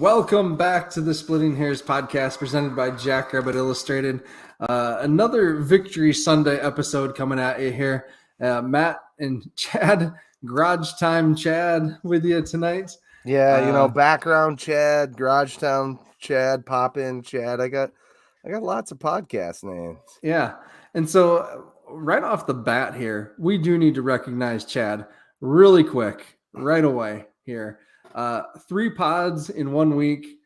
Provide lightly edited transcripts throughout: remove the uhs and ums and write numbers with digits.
Welcome back to the Splitting Hairs podcast presented by Jackrabbit Illustrated. Another Victory Sunday episode coming at you here. Matt and Chad, Garage Time Chad with you tonight. Yeah, background Chad, Garage Town Chad, Pop In Chad. I got lots of podcast names. Yeah. And so right off the bat here, we do need to recognize Chad really quick, right away here. 3 pods in 1 week.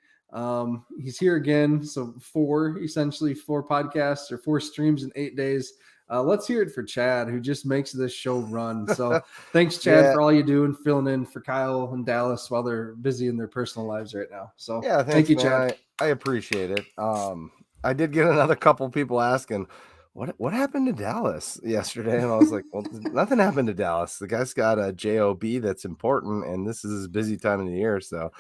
He's here again. So 4 podcasts or 4 streams in 8 days. Let's hear it for Chad, who just makes this show run. So thanks, Chad, for all you do and filling in for Kyle and Dallas while they're busy in their personal lives right now. So yeah, thanks, thank you, man. Chad. I appreciate it. I did get another couple people asking, what happened to Dallas yesterday? And I was like, well, nothing happened to Dallas. The guy's got a job that's important, and this is his busy time of the year. So,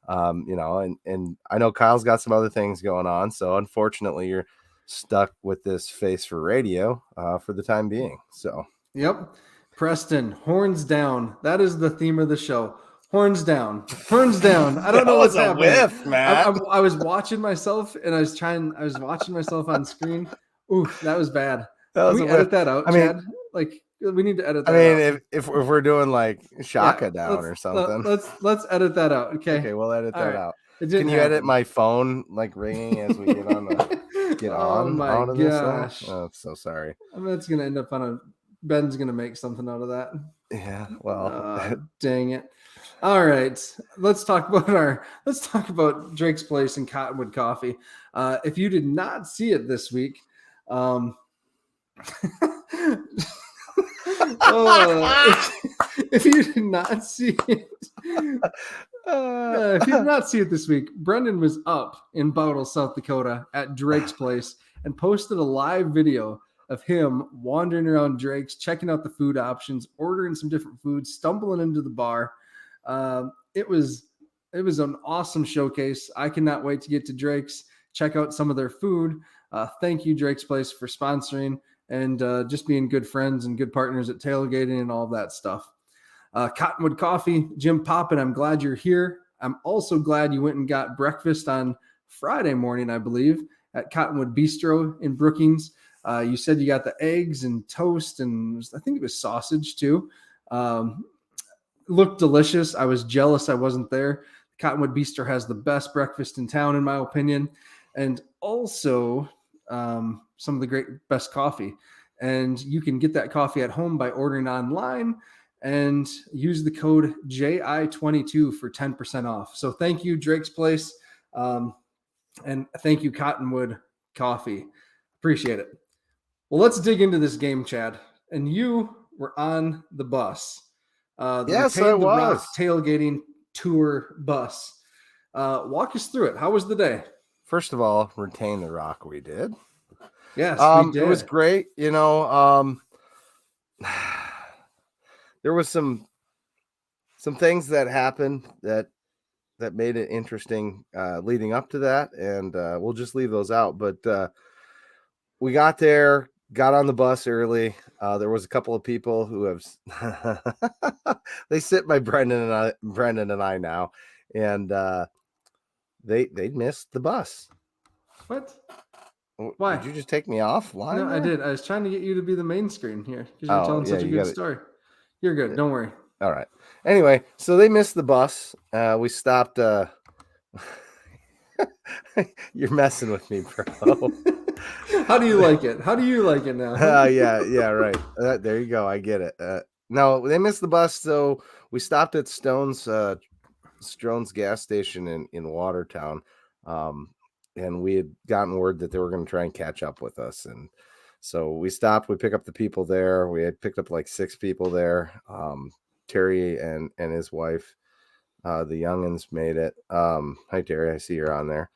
and I know Kyle's got some other things going on. So unfortunately, you're stuck with this face for radio for the time being. So, yep. Preston, horns down. That is the theme of the show. Horns down. Horns down. I don't know what's happening. Whiff, man. I was watching myself and I was watching myself on screen. Ooh, that was bad. Can we edit that out, Chad? We need to edit that out. If we're doing like Shaka down or something. Let's edit that out. Okay. Okay, we'll edit that out. Can you edit my phone like ringing as we get on oh my gosh. This? Oh, I'm so sorry. That's gonna end up on Ben's gonna make something out of that. Yeah, well, dang it. All right, let's talk about Drake's Place and Cottonwood Coffee. If you did not see it this week, if you did not see it, if you did not see it this week, Brendan was up in Bowdle, South Dakota at Drake's Place and posted a live video of him wandering around Drake's, checking out the food options, ordering some different foods, stumbling into the bar. It was an awesome showcase. I cannot wait to get to Drake's, check out some of their food. Thank you, Drake's Place, for sponsoring and just being good friends and good partners at tailgating and all of that stuff. Cottonwood Coffee, Jim Poppin, I'm glad you're here. I'm also glad you went and got breakfast on Friday morning, I believe, at Cottonwood Bistro in Brookings. You said you got the eggs and toast and I think it was sausage too. Looked delicious. I was jealous I wasn't there. Cottonwood Bistro has the best breakfast in town, in my opinion, and also some of the best coffee. And you can get that coffee at home by ordering online and use the code JI22 for 10% off. So thank you, Drake's Place. And thank you, Cottonwood Coffee. Appreciate it. Well, let's dig into this game, Chad. And you were on the bus. Yes, I was. Tailgating tour bus. Walk us through it. How was the day? First of all, retain the rock we did. Yes, we did. It was great. There was some things that happened that made it interesting leading up to that, and we'll just leave those out. But we got there, got on the bus early. There was a couple of people who have they sit by Brendan and I now, and they missed the bus. What? Why? Did you just take me offline? No, I did. I was trying to get you to be the main screen here because you're telling such a good story. You're good. Don't worry. All right. Anyway, so they missed the bus. We stopped. You're messing with me, bro. How do you like it? How do you like it now? Yeah, right. There you go. I get it. No, they missed the bus, so we stopped at Stone's gas station in Watertown, and we had gotten word that they were going to try and catch up with us, and so we stopped. We picked up the people there. We had picked up like 6 people there. Terry and his wife, the youngins, made it. Hi, Terry. I see you're on there.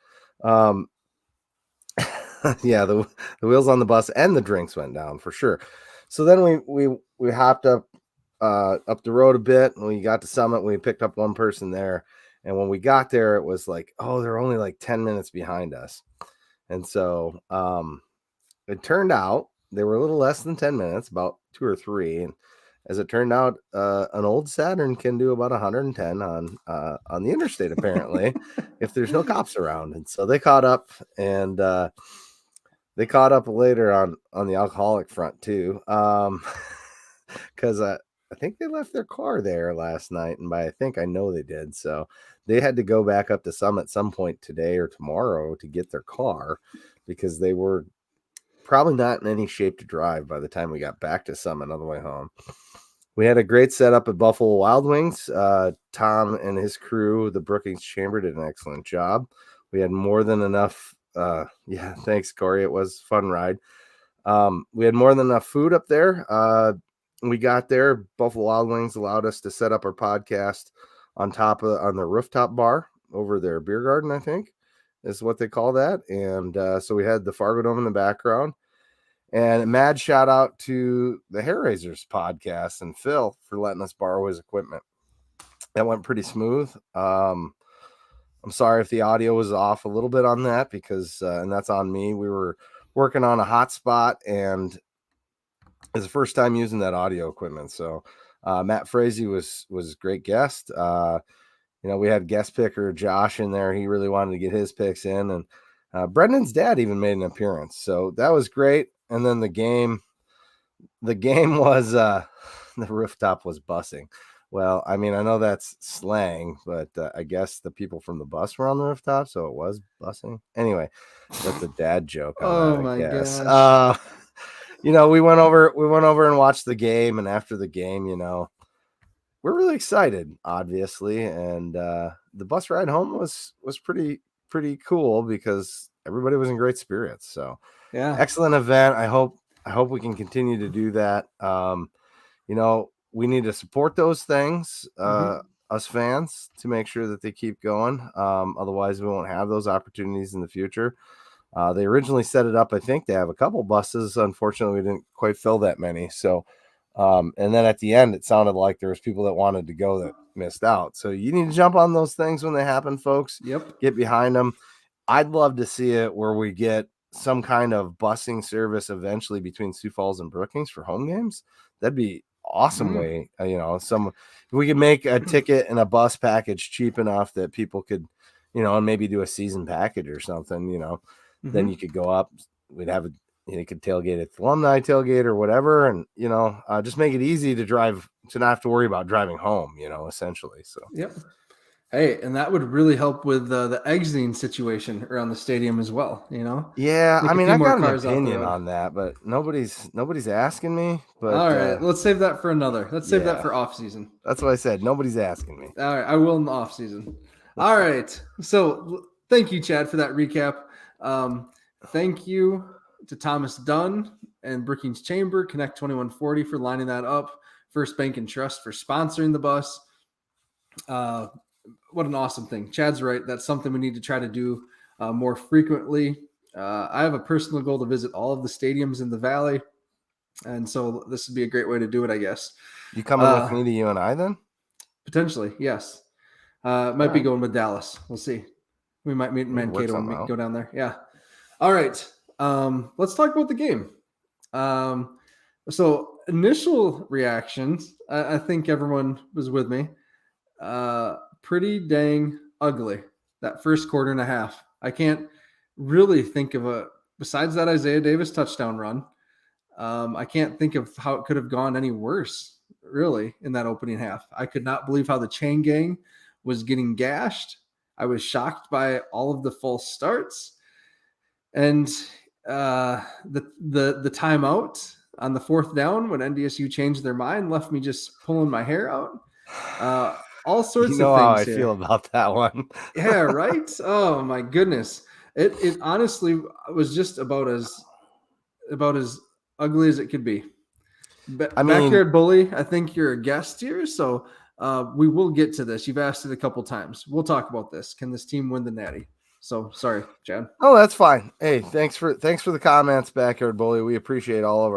Yeah, the wheels on the bus and the drinks went down for sure. So then we hopped up the road a bit, and we got to Summit. We picked up one person there, and when we got there, it was like, oh, they're only like 10 minutes behind us. And so it turned out they were a little less than 10 minutes, about 2 or 3, as it turned out, an old Saturn can do about 110 on the interstate, apparently, if there's no cops around. And so they caught up, and they caught up later on the alcoholic front too, because I think they left their car there last night, and I know they did. So they had to go back up to Summit at some point today or tomorrow to get their car, because they were probably not in any shape to drive by the time we got back to Summit on the way home. We had a great setup at Buffalo Wild Wings. Tom and his crew, the Brookings Chamber, did an excellent job. We had more than enough. Yeah, thanks, Corey. It was a fun ride. We had more than enough food up there. We got there. Buffalo Wild Wings allowed us to set up our podcast on the rooftop bar over their beer garden, I think is what they call that. And so we had the Fargo Dome in the background. And a mad shout out to the Hair Raisers podcast and Phil for letting us borrow his equipment. That went pretty smooth. I'm sorry if the audio was off a little bit on that, because and that's on me. We were working on a hotspot, and it's the first time using that audio equipment. So Matt Frazee was a great guest. We had guest picker Josh in there. He really wanted to get his picks in, and Brendan's dad even made an appearance. So that was great. And then the game was the rooftop was bussing. Well, I mean, I know that's slang, but I guess the people from the bus were on the rooftop, so it was bussing. Anyway, that's a dad joke. Oh my gosh. We went over and watched the game, and after the game, we're really excited, obviously, and the bus ride home was pretty cool because everybody was in great spirits. So, yeah, excellent event. I hope we can continue to do that. We need to support those things, us fans, to make sure that they keep going. Otherwise, we won't have those opportunities in the future. They originally set it up, I think, to have a couple buses. Unfortunately, we didn't quite fill that many. So, and then at the end, it sounded like there was people that wanted to go that missed out. So you need to jump on those things when they happen, folks. Yep. Get behind them. I'd love to see it where we get some kind of busing service eventually between Sioux Falls and Brookings for home games. That'd be awesome way. If we could make a ticket and a bus package cheap enough that people could, and maybe do a season package or something, then you could go up. We'd have you could tailgate at the alumni tailgate or whatever, and just make it easy to drive, to not have to worry about driving home, essentially. So yep. Hey, and that would really help with the exiting situation around the stadium as well. Yeah, Make I mean, I got an cars opinion on that, but nobody's asking me. But all right, let's save that for another. Let's save that for off season. That's what I said. Nobody's asking me. All right, I will in the off season. All right, so thank you, Chad, for that recap. Thank you to Thomas Dunn and Brookings Chamber, Connect 2140 for lining that up. First Bank and Trust for sponsoring the bus. What an awesome thing. Chad's right. That's something we need to try to do more frequently. I have a personal goal to visit all of the stadiums in the Valley. And so this would be a great way to do it, I guess. You coming with me to UNI then? Potentially, yes. Might be going with Dallas. We'll see. We might meet in Mankato when we go down there. Yeah. All right. Let's talk about the game. So initial reactions, I think everyone was with me. Pretty dang ugly, that first quarter and a half. I can't really think of besides that Isaiah Davis touchdown run. I can't think of how it could have gone any worse, really, in that opening half. I could not believe how the chain gang was getting gashed. I was shocked by all of the false starts. And the timeout on the fourth down when NDSU changed their mind left me just pulling my hair out. All sorts of things. How I feel about that one. Yeah, right. Oh my goodness. It honestly was just about as ugly as it could be. Backyard bully, I think you're a guest here, so we will get to this. You've asked it a couple times. We'll talk about this. Can this team win the Natty? So sorry, Chad. Oh, that's fine. Hey, thanks for the comments, Backyard Bully. We appreciate all of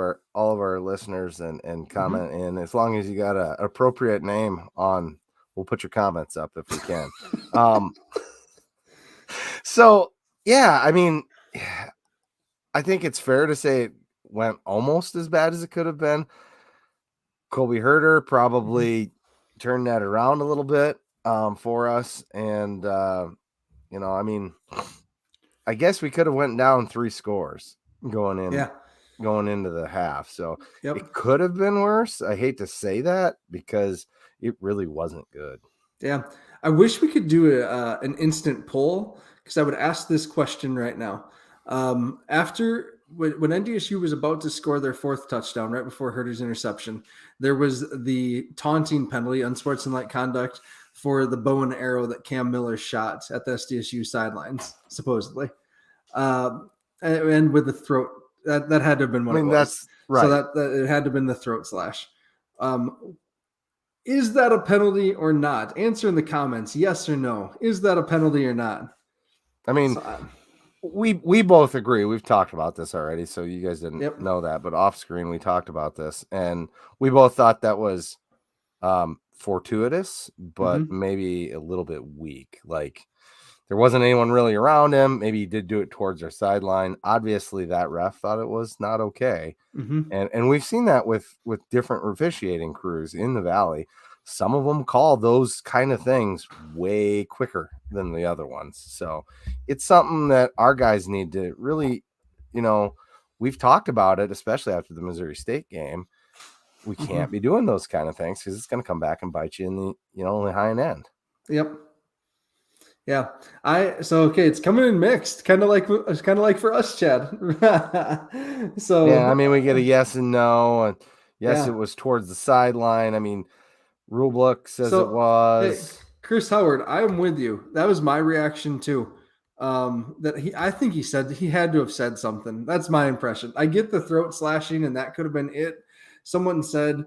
our listeners and comment in. As long as you got an appropriate name on, we'll put your comments up if we can. So yeah, I mean, I think it's fair to say it went almost as bad as it could have been. Colby Herter probably turned that around a little bit for us. And, you know, I mean, I guess we could have went down 3 scores going into the half. So it could have been worse. I hate to say that because it really wasn't good. Yeah. I wish we could do an instant poll, because I would ask this question right now. After when NDSU was about to score their 4th touchdown right before Herter's interception, there was the taunting penalty, unsportsmanlike conduct, for the bow and arrow that Cam Miller shot at the SDSU sidelines, supposedly. And with the throat, that had to have been what it was. That's right. So that it had to have been the throat slash. Is that a penalty or not? Answer in the comments, yes or no. Is that a penalty or not? I mean, we both agree. We've talked about this already, so you guys didn't know that, but off screen we talked about this, and we both thought that was fortuitous, but maybe a little bit weak. Like, there wasn't anyone really around him. Maybe he did do it towards our sideline. Obviously, that ref thought it was not okay. And we've seen that with different officiating crews in the Valley. Some of them call those kind of things way quicker than the other ones. So it's something that our guys need to really, you know, we've talked about it, especially after the Missouri State game. We can't be doing those kind of things because it's going to come back and bite you in the, you know, the high end. Yep. Yeah. Okay, it's coming in mixed, kind of like for us, Chad. So yeah, I mean, we get a yes and no, and yes, it was towards the sideline. I mean, rule book says it was. Hey, Chris Howard, I am with you. That was my reaction too. I think he said he had to have said something. That's my impression. I get the throat slashing, and that could have been it. Someone said, you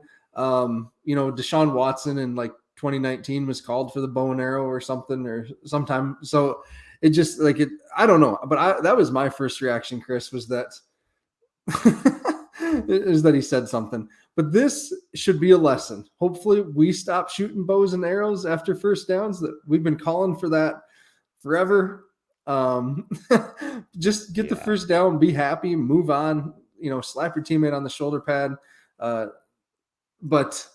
know, Deshaun Watson in like 2019 was called for the bow and arrow or something, or sometime. So it just like it. I don't know, but that was my first reaction, Chris, was that is that he said something. But this should be a lesson. Hopefully, we stop shooting bows and arrows after first downs. That we've been calling for that forever. Just get the first down, be happy, move on. You know, slap your teammate on the shoulder pad. But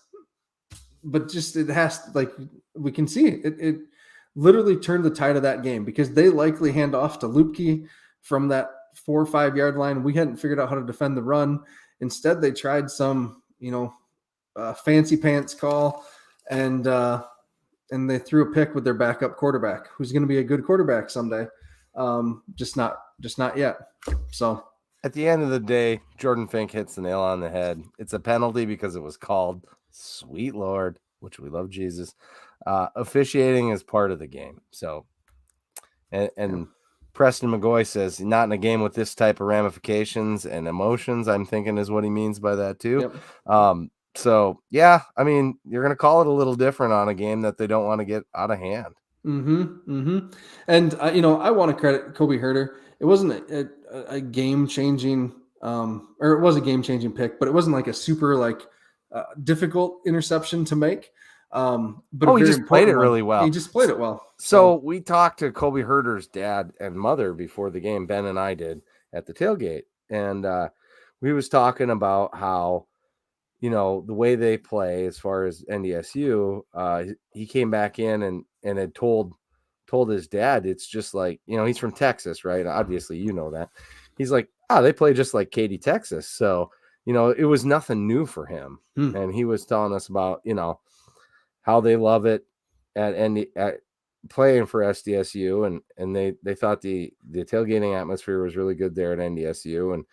just it has to, like, we can see it literally turned the tide of that game, because they likely hand off to Lupke from that 4 or 5 yard line. We hadn't figured out how to defend the run. Instead, they tried some, you know, fancy pants call, and they threw a pick with their backup quarterback, who's going to be a good quarterback someday. Just not yet. So at the end of the day, Jordan Fink hits the nail on the head. It's a penalty because it was called. Sweet Lord, which we love Jesus. Officiating is part of the game. So, and Preston McGoy says, not in a game with this type of ramifications and emotions, I'm thinking is what he means by that too. So yeah, I mean, you're going to call it a little different on a game that they don't want to get out of hand. And you know, I want to credit Colby Herter. It wasn't a game-changing, or it was a game-changing pick, but it wasn't like a super difficult interception to make. But he just played it really well. He just played it well. So we talked to Colby Herter's dad and mother before the game. Ben and I did at the tailgate, and we was talking about how, you know, the way they play as far as NDSU. He came back in and had told his dad, it's just like, you know, he's from Texas, right? Obviously, you know that. He's like, they play just like Katy, Texas. So, you know, it was nothing new for him. And he was telling us about, you know, how they love it at playing for SDSU, and they thought the tailgating atmosphere was really good there at NDSU, and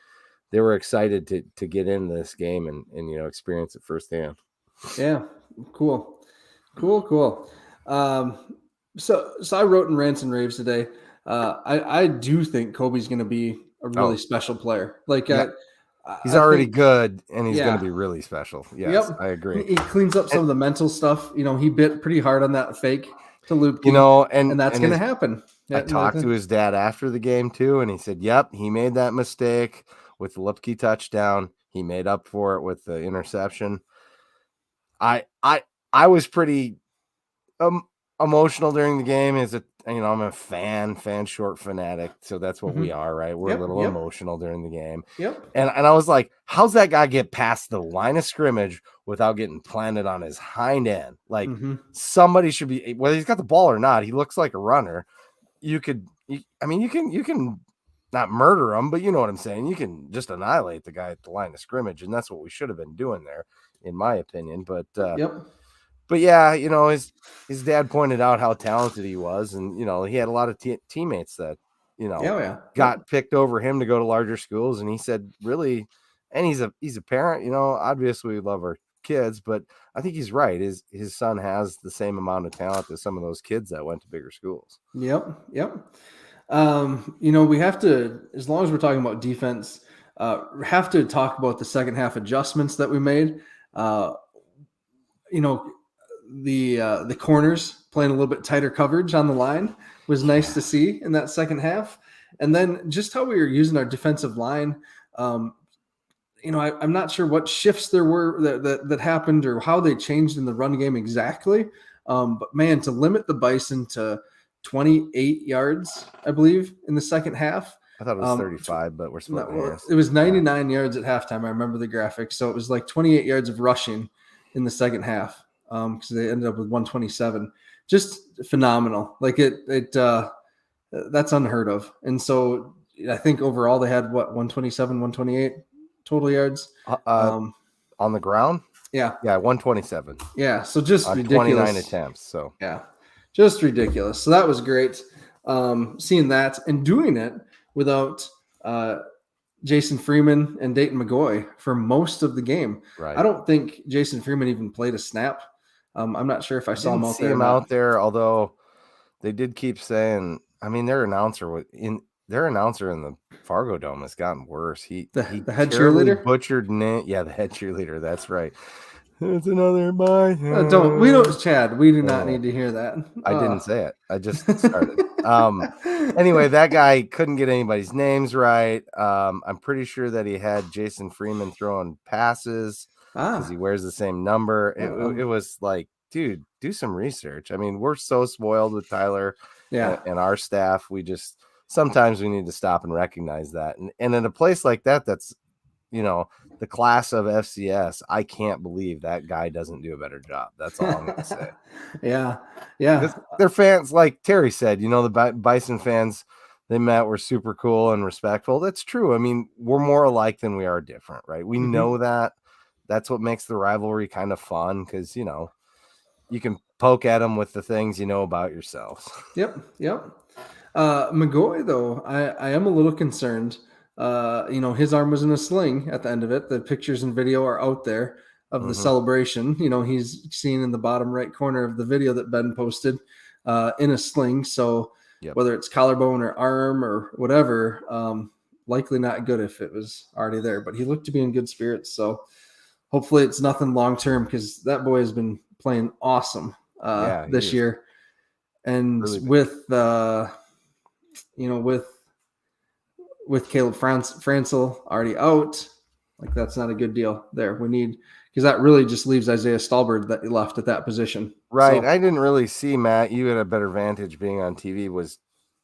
they were excited to get into this game and you know, experience it firsthand. Yeah, cool. So I wrote in Rants and Raves today. I do think Kobe's going to be a really special player. Like, he's already good, and he's going to be really special. Yes, I agree. He cleans up some of the mental stuff. You know, he bit pretty hard on that fake to Luke. You know, and that's going to happen. I talked to his dad after the game too, and he said, "Yep, he made that mistake with the Lupke touchdown. He made up for it with the interception." I was pretty emotional during the game. I'm a fan short fanatic, so that's what we are, right? We're a little emotional during the game. And I was like, how's that guy get past the line of scrimmage without getting planted on his hind end? Like somebody should be, whether he's got the ball or not, he looks like a runner. You can not murder him, but you know what I'm saying? You can just annihilate the guy at the line of scrimmage, and that's what we should have been doing there, in my opinion. But yeah, his dad pointed out how talented he was, and he had a lot of teammates that got picked over him to go to larger schools, and he said really, and he's a parent, obviously we love our kids, but I think he's right. His son has the same amount of talent as some of those kids that went to bigger schools. Yep. We have to, as long as we're talking about defense, have to talk about the second half adjustments that we made. The corners playing a little bit tighter coverage on the line was nice to see in that second half. And then just how we were using our defensive line. I'm not sure what shifts there were that happened or how they changed in the run game exactly. But man, to limit the Bison to 28 yards, I believe, in the second half. I thought it was 35, but we're splitting hairs. It was 99 yards at halftime. I remember the graphic. So it was like 28 yards of rushing in the second half because they ended up with 127. Just phenomenal. Like that's unheard of. And so I think overall they had 127, 128 total yards on the ground. Yeah, 127. Yeah, so just ridiculous. 29 attempts. So yeah, just ridiculous. So that was great. Seeing that and doing it without Jason Freeman and Dayton McGoy for most of the game. Right. I don't think Jason Freeman even played a snap. I'm not sure if I saw him out there. Although they did keep saying, their announcer in the Fargo Dome has gotten worse. He the head cheerleader butchered name. Yeah, the head cheerleader. That's right. It's another Bison. Chad. We do not need to hear that. I didn't say it. I just started. Anyway, that guy couldn't get anybody's names right. I'm pretty sure that he had Jason Freeman throwing passes because he wears the same number. It was like, dude, do some research. We're so spoiled with Tyler and our staff. We just sometimes we need to stop and recognize that. And in a place like that, that's the class of FCS, I can't believe that guy doesn't do a better job. That's all I'm going to say. Yeah. They're fans, like Terry said, the Bison fans they met were super cool and respectful. That's true. We're more alike than we are different, right? We know that. That's what makes the rivalry kind of fun because, you can poke at them with the things you know about yourselves. Yep. McGoy, though, I am a little concerned. His arm was in a sling at the end of it. The pictures and video are out there of the celebration. He's seen in the bottom right corner of the video that Ben posted in a sling. So whether it's collarbone or arm or whatever, likely not good if it was already there. But he looked to be in good spirits. So hopefully it's nothing long-term because that boy has been playing awesome this year. And really with Caleb Francil already out, like that's not a good deal there. We need, because that really just leaves Isaiah Stallbird that left at that position. Right. So, I didn't really see, Matt, you had a better vantage being on TV. Was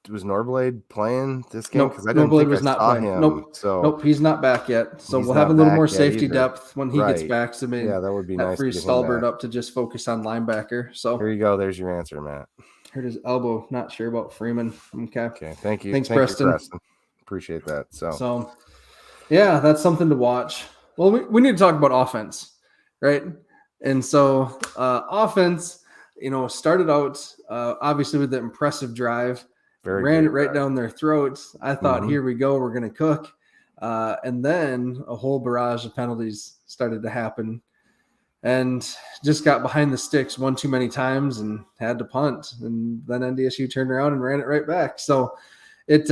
Norblade playing this game? Nope, Norblade was not playing. Nope, he's not back yet. So we'll have a little more safety depth when he gets back. So maybe that would be nice. Frees Stallbird up to just focus on linebacker. So here you go. There's your answer, Matt. Hurt his elbow. Not sure about Freeman. Okay. Thank you. Thanks, Preston. Appreciate that. So yeah, that's something to watch. Well, we need to talk about offense, right? And so offense, started out obviously with the impressive drive, ran it right down their throats. I thought, here we go, we're going to cook. And then a whole barrage of penalties started to happen and just got behind the sticks one too many times and had to punt. And then NDSU turned around and ran it right back. So it's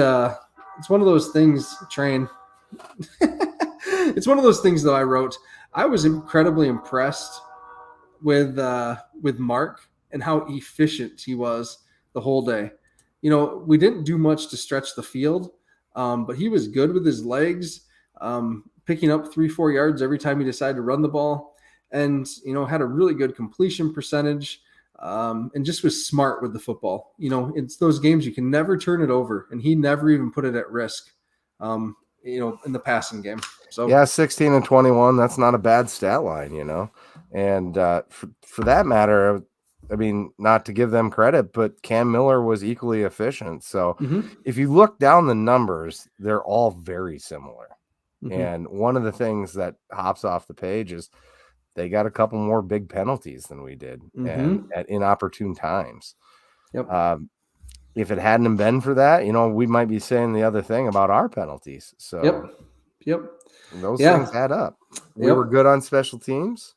one of those things, Train. It's one of those things that I wrote. I was incredibly impressed with Mark and how efficient he was the whole day. We didn't do much to stretch the field, but he was good with his legs, picking up 3-4 yards every time he decided to run the ball, and had a really good completion percentage. and just was smart with the football. It's those games you can never turn it over, and he never even put it at risk, in the passing game. So yeah, 16 and 21, that's not a bad stat line, And for that matter, I mean, not to give them credit, but Cam Miller was equally efficient. So if you look down the numbers, they're all very similar. And one of the things that hops off the page is they got a couple more big penalties than we did, and at inopportune times. Yep. If it hadn't been for that, we might be saying the other thing about our penalties. So Yep. those things add up. We were good on special teams.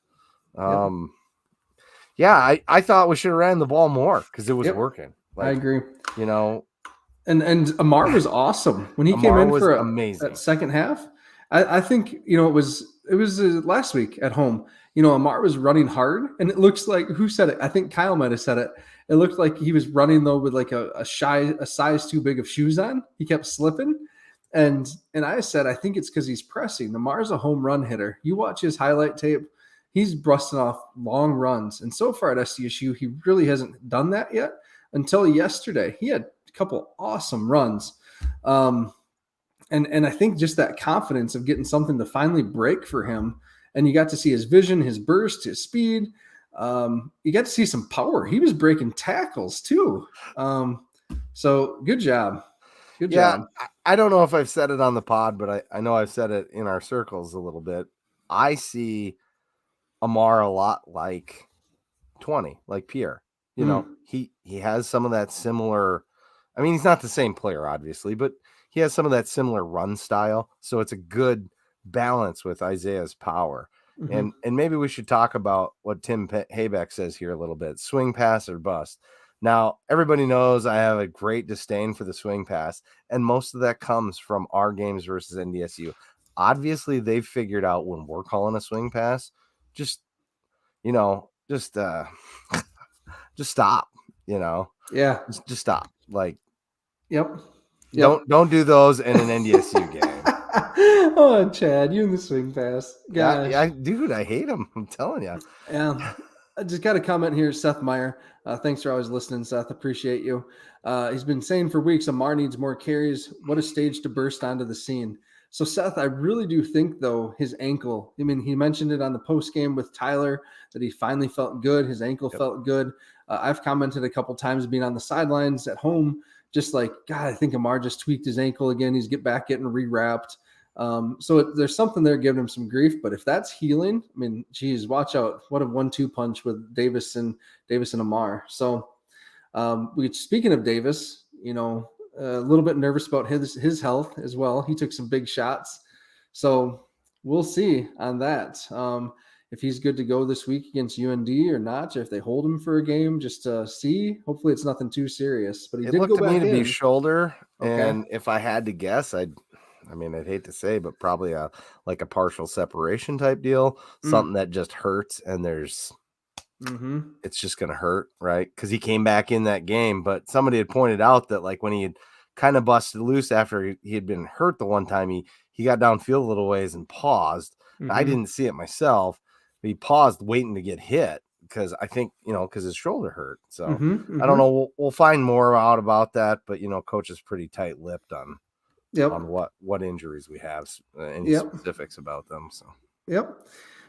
Yeah, I thought we should have ran the ball more because it was working. I agree. And Amar was awesome when he came in for amazing. That second half. I think it was last week at home. Amar was running hard, and it looks like, who said it? I think Kyle might have said it. It looked like he was running though with like a size too big of shoes on. He kept slipping, and I said I think it's because he's pressing. Amar's a home run hitter. You watch his highlight tape. He's busting off long runs, and so far at SDSU, he really hasn't done that yet until yesterday. He had a couple awesome runs. And I think just that confidence of getting something to finally break for him, and you got to see his vision, his burst, his speed. You got to see some power. He was breaking tackles too. So good job. Good job. I don't know if I've said it on the pod, but I know I've said it in our circles a little bit. I see Amar a lot like 20, like Pierre. He has some of that similar. I mean, he's not the same player, obviously, but he has some of that similar run style. So it's a good balance with Isaiah's power. And maybe we should talk about what Tim Haybeck says here a little bit: swing pass or bust. Now, everybody knows I have a great disdain for the swing pass, and most of that comes from our games versus NDSU. Obviously, they've figured out when we're calling a swing pass, just stop, Yeah. Just stop. Like, Yep. Don't do those in an NDSU game. Oh, Chad, you and the swing pass. Gosh. Yeah, dude, I hate him. I'm telling you. Yeah. I just got a comment here, Seth Meyer. Thanks for always listening, Seth. Appreciate you. He's been saying for weeks, Amar needs more carries. What a stage to burst onto the scene. So, Seth, I really do think, though, his ankle, I mean, he mentioned it on the post game with Tyler that he finally felt good. His ankle felt good. I've commented a couple times being on the sidelines at home, just like, God, I think Amar just tweaked his ankle again. He's getting rewrapped. So there's something there giving him some grief, but if that's healing, I mean, geez, watch out. What a 1-2 punch with Davis and Amar. So speaking of Davis, a little bit nervous about his health as well. He took some big shots. So we'll see on that. If he's good to go this week against UND or not, or if they hold him for a game just to see. Hopefully it's nothing too serious. But he did go back in. It looked to me to be shoulder, and if I had to guess, I'd hate to say, but probably a partial separation type deal, something that just hurts, and it's just going to hurt, right? Because he came back in that game, but somebody had pointed out that like when he had kind of busted loose after he had been hurt the one time, he got downfield a little ways and paused. I didn't see it myself, but he paused waiting to get hit because I think, because his shoulder hurt. So I don't know. We'll find more out about that, but coach is pretty tight-lipped on what injuries we have, any specifics about them. So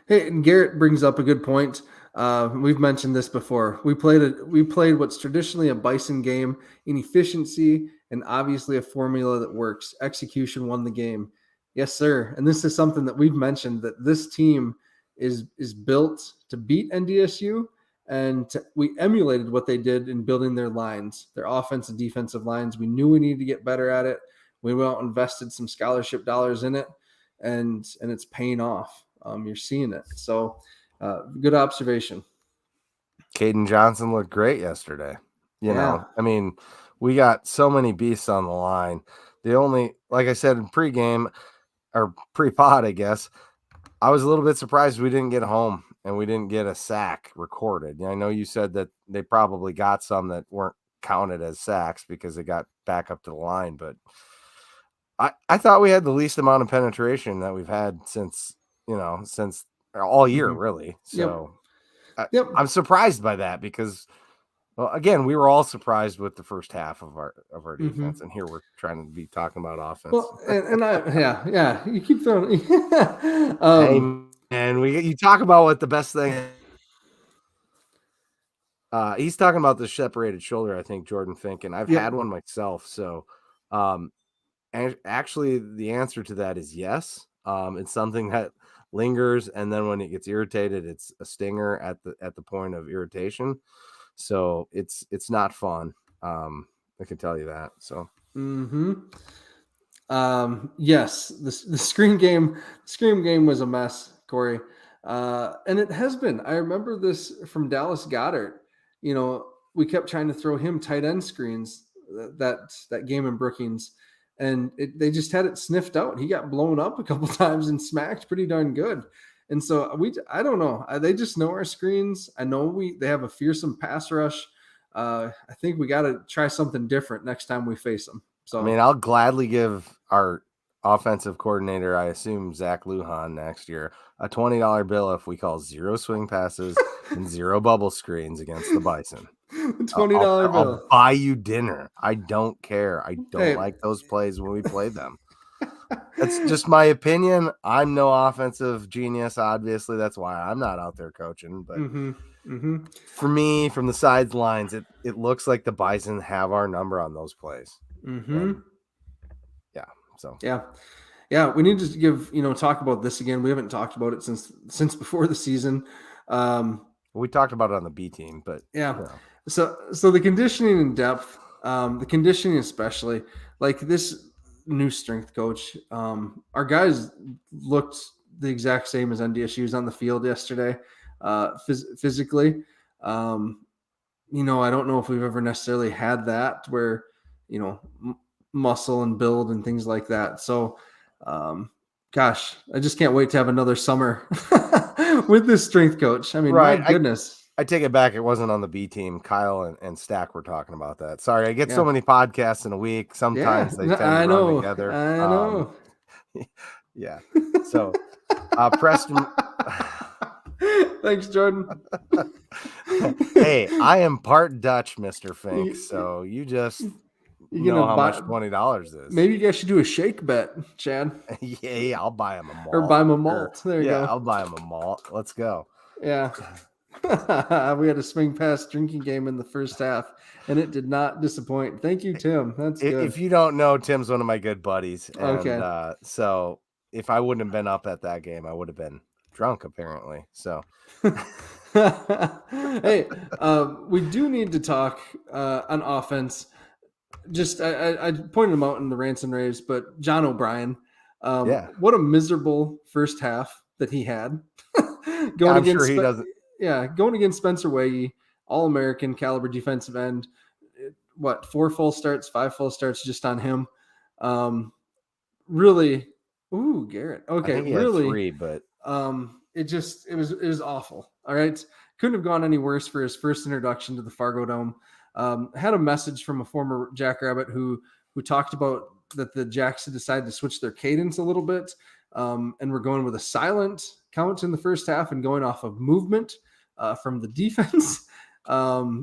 Hey, and Garrett brings up a good point. We've mentioned this before. We played what's traditionally a Bison game in efficiency and obviously a formula that works. Execution won the game. Yes, sir. And this is something that we've mentioned, that this team is built to beat NDSU, and we emulated what they did in building their lines, their offensive and defensive lines. We knew we needed to get better at it. We went out and invested some scholarship dollars in it, and it's paying off. You're seeing it. So good observation. Caden Johnson looked great yesterday. I mean, we got so many beasts on the line. Like I said in pregame or pre-pod, I guess, I was a little bit surprised we didn't get home and we didn't get a sack recorded. I know you said that they probably got some that weren't counted as sacks because they got back up to the line, but I thought we had the least amount of penetration that we've had since all year, really. So I'm surprised by that because Well, again, we were all surprised with the first half of our defense, Mm-hmm. and here we're trying to be talking about offense. Well, and yeah, you keep throwing. Hey, man, you talk about what the best thing. He's talking about the separated shoulder, I think, Jordan Fink, and I've Yep. had one myself. So, and actually, the answer to that is yes. It's something that lingers, and then when it gets irritated, it's a stinger at the point of irritation. So it's not fun. I can tell you that. So. Mm-hmm. Yes, the screen game was a mess, Corey. And it has been. I remember this from Dallas Goedert. We kept trying to throw him tight end screens that game in Brookings, and they just had it sniffed out. He got blown up a couple times and smacked pretty darn good. And so I don't know. They just know our screens. I know they have a fearsome pass rush. I think we got to try something different next time we face them. So I mean, I'll gladly give our offensive coordinator, I assume Zach Lujan next year, a $20 bill if we call 0 swing passes and 0 bubble screens against the Bison. $20 bill. I'll buy you dinner. I don't care. I don't like those plays when we play them. That's just my opinion. I'm no offensive genius, obviously. That's why I'm not out there coaching. But for me, from the sidelines, it looks like the Bison have our number on those plays. And yeah. So yeah, we need to give talk about this again. We haven't talked about it since before the season. We talked about it on the B team, but yeah. So the conditioning in depth, the conditioning especially, like this new strength coach, our guys looked the exact same as NDSU was on the field yesterday, physically. I don't know if we've ever necessarily had that where muscle and build and things like that. So, gosh, I just can't wait to have another summer with this strength coach. I mean, my goodness. I take it back. It wasn't on the B team. Kyle and Stack were talking about that. Sorry, I get so many podcasts in a week. Sometimes they tend to run together. I know. Yeah. So, Preston. Thanks, Jordan. Hey, I am part Dutch, Mr. Fink. So you just know how much $20 is. Maybe you guys should do a shake bet, Chad. Yeah, I'll buy him a malt. Or buy him a malt. There you go. I'll buy him a malt. Let's go. Yeah. We had a swing pass drinking game in the first half, and it did not disappoint. Thank you, Tim. That's good. If you don't know, Tim's one of my good buddies. And, okay. So if I wouldn't have been up at that game, I would have been drunk, apparently. So. Hey, we do need to talk on offense. Just I pointed him out in the rants and raves, but John O'Brien, what a miserable first half that he had. I'm sure he doesn't. Yeah, going against Spencer Wagee, All-American caliber defensive end. 5 full starts just on him. Really, Garrett. Okay, I think he really. Had 3, but it was awful. All right, couldn't have gone any worse for his first introduction to the Fargo Dome. Had a message from a former Jackrabbit who talked about that the Jacks had decided to switch their cadence a little bit, and we're going with a silent count in the first half and going off of movement from the defense,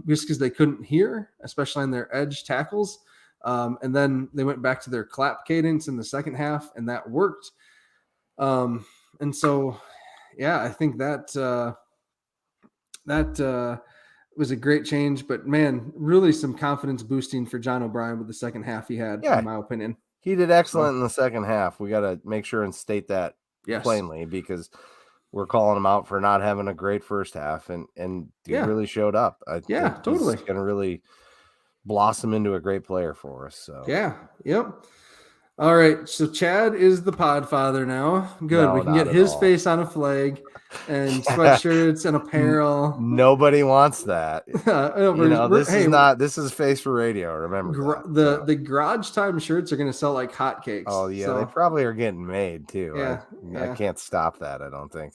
just because they couldn't hear, especially on their edge tackles. And then they went back to their clap cadence in the second half, and that worked. And so, I think that was a great change. But man, really some confidence boosting for John O'Brien with the second half he had, in my opinion. He did excellent in the second half. We got to make sure and state that plainly, because we're calling him out for not having a great first half, and he really showed up. I think totally. He's going to really blossom into a great player for us. So yep. All right, so Chad is the podfather now. Good, we can get his face on a flag and sweatshirts and apparel. Nobody wants that. This is face for radio. Remember the garage time shirts are going to sell like hotcakes. Oh yeah, they probably are getting made too. I can't stop that. I don't think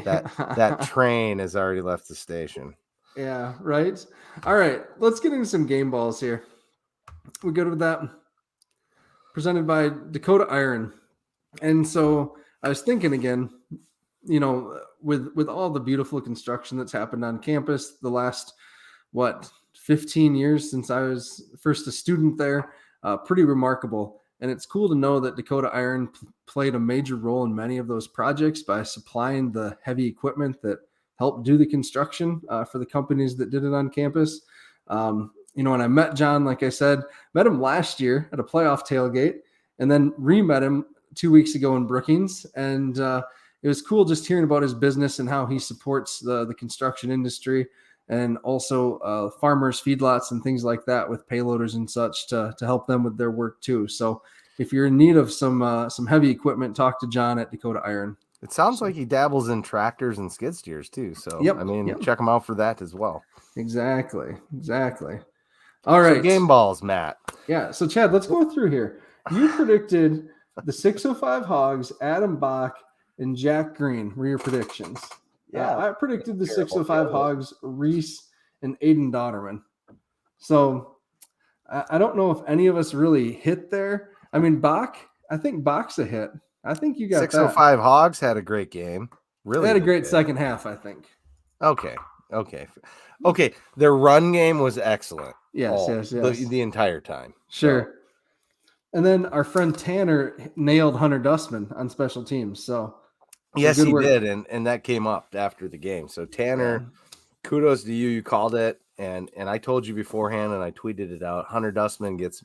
that train has already left the station. Yeah, right. All right, let's get into some game balls here. We good with that? Presented by Dakota Iron. And so I was thinking again, with all the beautiful construction that's happened on campus the last 15 years since I was first a student there. Pretty remarkable. And it's cool to know that Dakota Iron played a major role in many of those projects by supplying the heavy equipment that helped do the construction for the companies that did it on campus. And I met John, like I said, met him last year at a playoff tailgate, and then re-met him 2 weeks ago in Brookings. And it was cool just hearing about his business and how he supports the construction industry, and also farmers, feedlots, and things like that with payloaders and such to help them with their work too. So if you're in need of some heavy equipment, talk to John at Dakota Iron. It sounds like he dabbles in tractors and skid steers too. So Yep. check him out for that as well. Exactly. All right. So game balls, Matt. Yeah. So Chad, let's go through here. You predicted the 605 Hogs, Adam Bach, and Jack Green were your predictions. Yeah, I predicted the 605 Hogs, Reese, and Aiden Dodderman. So I don't know if any of us really hit there. I mean, Bach, I think Bach's a hit. I think you got 605 Hogs had a great game. Really, they had a great second half, I think. Okay. Their run game was excellent. Yes. The entire time. Sure. So. And then our friend Tanner nailed Hunter Dustman on special teams. So yes, he did, and that came up after the game. So Tanner, kudos to you. You called it, and I told you beforehand, and I tweeted it out. Hunter Dustman gets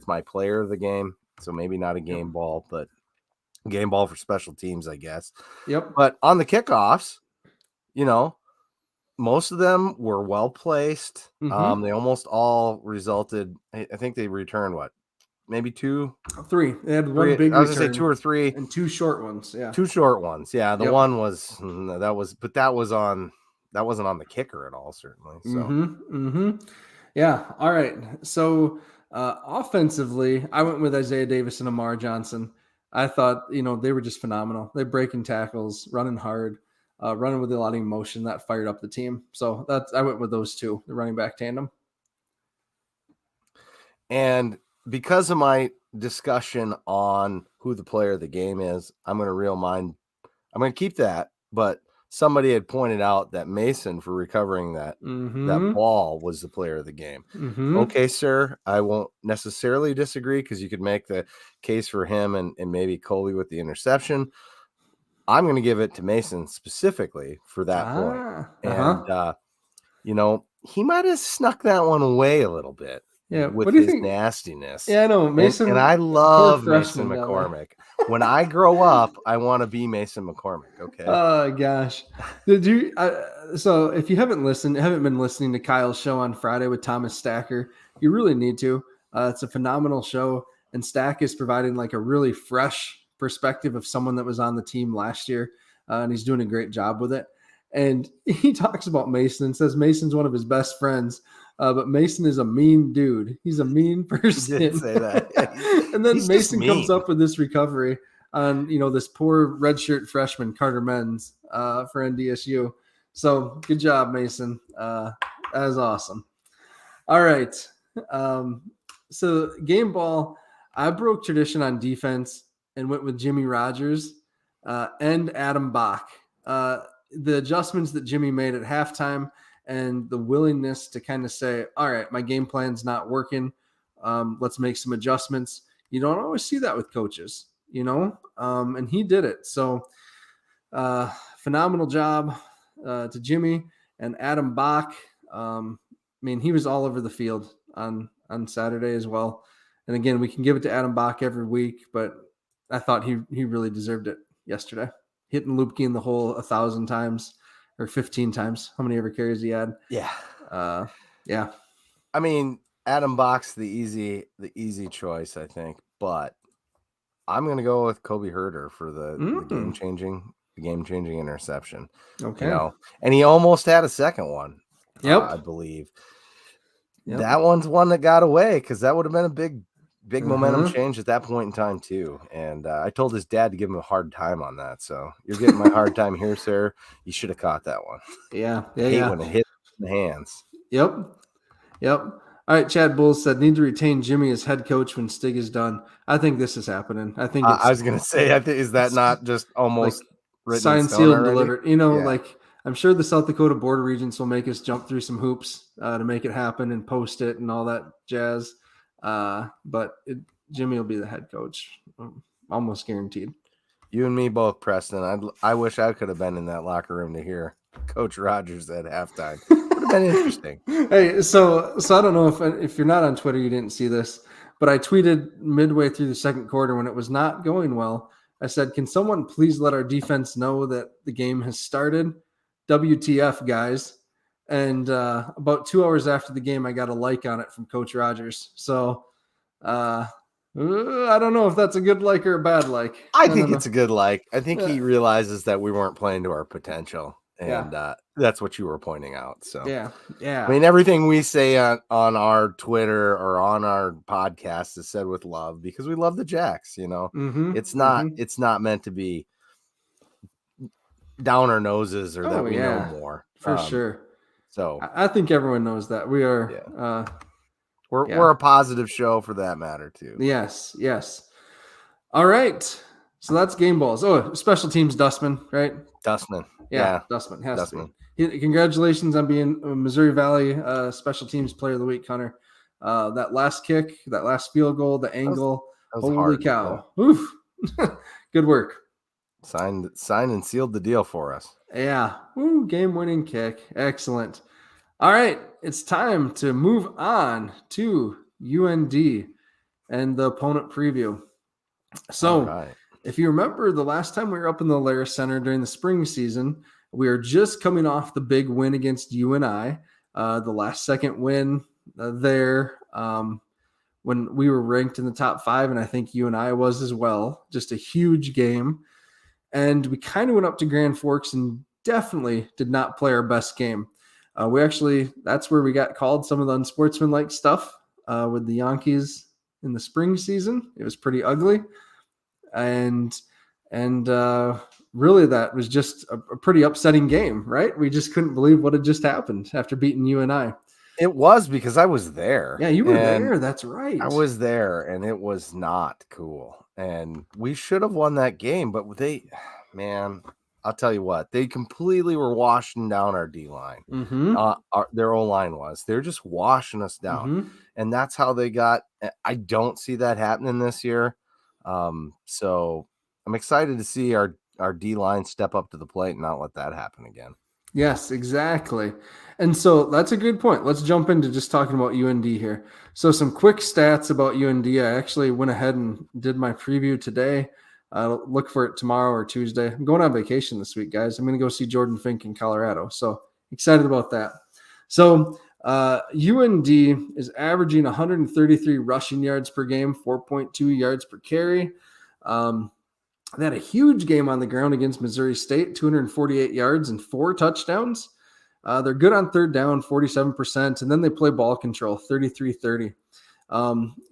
my player of the game. So maybe not a game ball, but game ball for special teams, I guess. Yep. But on the kickoffs, most of them were well placed. Mm-hmm. They almost all resulted. I think they returned maybe 2, 3. They had one big return. I was going to say 2 or 3, and 2 short ones. Yeah, 2 short ones. Yeah, the one was that wasn't on the kicker at all, certainly. So. Yeah. All right. So offensively, I went with Isaiah Davis and Amar Johnson. I thought they were just phenomenal. They're breaking tackles, running hard. Running with a lot of emotion that fired up the team. So I went with those two, the running back tandem. And because of my discussion on who the player of the game is, I'm going to keep that. But somebody had pointed out that Mason, for recovering that ball, was the player of the game. Okay, sir, I won't necessarily disagree, because you could make the case for him and maybe Colby with the interception. I'm going to give it to Mason specifically for that point. And, he might have snuck that one away a little bit with his nastiness. Yeah, I know. Mason. And I love Mason McCormick. When I grow up, I want to be Mason McCormick. Okay. Oh, gosh. Did you? So if you haven't been listening to Kyle's show on Friday with Thomas Stacker, you really need to. It's a phenomenal show. And Stack is providing like a really fresh perspective of someone that was on the team last year, and he's doing a great job with it. And he talks about Mason and says Mason's one of his best friends, but Mason is a mean dude. He's a mean person. He did say that. And then Mason comes up with this recovery on this poor redshirt freshman Carter Menz for NDSU. So good job, Mason. That is awesome. All right. So game ball, I broke tradition on defense and went with Jimmy Rogers and Adam Bach. The adjustments that Jimmy made at halftime and the willingness to kind of say, all right, my game plan's not working. Let's make some adjustments. You don't always see that with coaches, and he did it. So phenomenal job to Jimmy and Adam Bach. He was all over the field on Saturday as well. And again, we can give it to Adam Bach every week, but I thought he really deserved it yesterday. Hitting Lupke in the hole 1,000 times or 15 times. How many ever carries he had? Yeah. Yeah. I mean, Adam Bach's the easy choice, I think, but I'm going to go with Kobe Herter for the game-changing interception. Okay. And he almost had a second one. Yep. I believe. Yep. That one's one that got away, because that would have been a big momentum change at that point in time too. And I told his dad to give him a hard time on that. So you're getting my hard time here, sir. You should have caught that one. Yeah. I hate when it hits in the hands. Yep. All right. Chad Bulls said, need to retain Jimmy as head coach when Stig is done. I think this is happening. I think I was going to say, is that not just almost like signed, sealed, and delivered? I'm sure the South Dakota Board of Regents will make us jump through some hoops to make it happen and post it and all that jazz. But Jimmy will be the head coach, almost guaranteed. You and me both, Preston. I wish I could have been in that locker room to hear Coach Rogers at halftime. Would have been interesting. Hey, so I don't know if you're not on Twitter, you didn't see this, but I tweeted midway through the second quarter when it was not going well. I said, "Can someone please let our defense know that the game has started? WTF, guys!" And about 2 hours after the game, I got a like on it from Coach Rogers. So I don't know if that's a good like or a bad like. I think it's a good like. I think he realizes that we weren't playing to our potential. And that's what you were pointing out. So yeah. I mean, everything we say on our Twitter or on our podcast is said with love because we love the Jacks. You know, it's not meant to be down our noses or that we know more for sure. So I think everyone knows that we are. We're a positive show for that matter too. Yes. All right. So that's game balls. Oh, special teams, Dustman, right? Dustman. Yeah. Dustman has to be. Congratulations on being a Missouri Valley special teams player of the week, Hunter. That last kick, that last field goal, the angle. That was holy hard, cow. Oof. Good work. Signed and sealed the deal for us. Yeah. Woo, game-winning kick. Excellent. All right. It's time to move on to UND and the opponent preview. So if you remember the last time we were up in the Alaris Center during the spring season, we are just coming off the big win against UNI, the last second win there when we were ranked in the top 5, and I think UNI was as well. Just a huge game. And we kind of went up to Grand Forks and definitely did not play our best game. That's where we got called some of the unsportsmanlike stuff with the Yankees in the spring season. It was pretty ugly. And really that was just a pretty upsetting game, right? We just couldn't believe what had just happened after beating UNI. It was because I was there. Yeah, you were there. That's right. I was there, and it was not cool. And we should have won that game, but I'll tell you what, they completely were washing down our D-line. Their O-line was. They're just washing us down. And that's how they got. I don't see that happening this year. So I'm excited to see our D-line step up to the plate and not let that happen again. Yes, exactly. And so that's a good point. Let's jump into just talking about UND here. So some quick stats about UND. I actually went ahead and did my preview today. Look for it tomorrow or Tuesday. I'm going on vacation this week, guys. I'm going to go see Jordan Fink in Colorado. So excited about that. So UND is averaging 133 rushing yards per game, 4.2 yards per carry. They had a huge game on the ground against Missouri State, 248 yards and 4 touchdowns. They're good on third down, 47%, and then they play ball control, 33-30.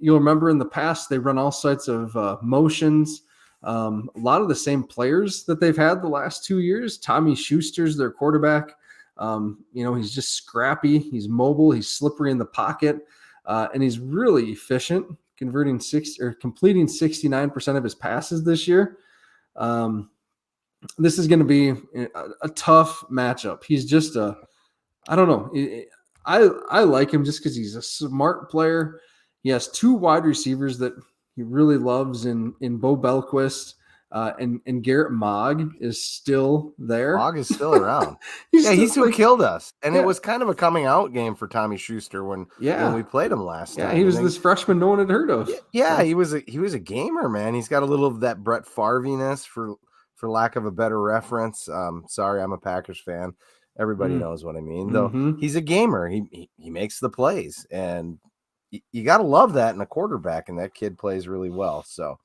You'll remember in the past, they run all sorts of motions. A lot of the same players that they've had the last 2 years. Tommy Schuster's their quarterback. He's just scrappy. He's mobile. He's slippery in the pocket, and he's really efficient, completing 69% of his passes this year. This is going to be a tough matchup. He's just I don't know. I like him just because he's a smart player. He has 2 wide receivers that he really loves in Bo Belquist and Garrett Mogg is still there. Mogg is still around. he's who killed us. And it was kind of a coming out game for Tommy Schuster when we played him last time. Yeah, he was this freshman no one had heard of. Yeah, he was a gamer, man. He's got a little of that Brett Favre-ness for lack of a better reference. Sorry, I'm a Packers fan. Everybody knows what I mean. Though he's a gamer. He makes the plays, and you got to love that in a quarterback, and that kid plays really well. So,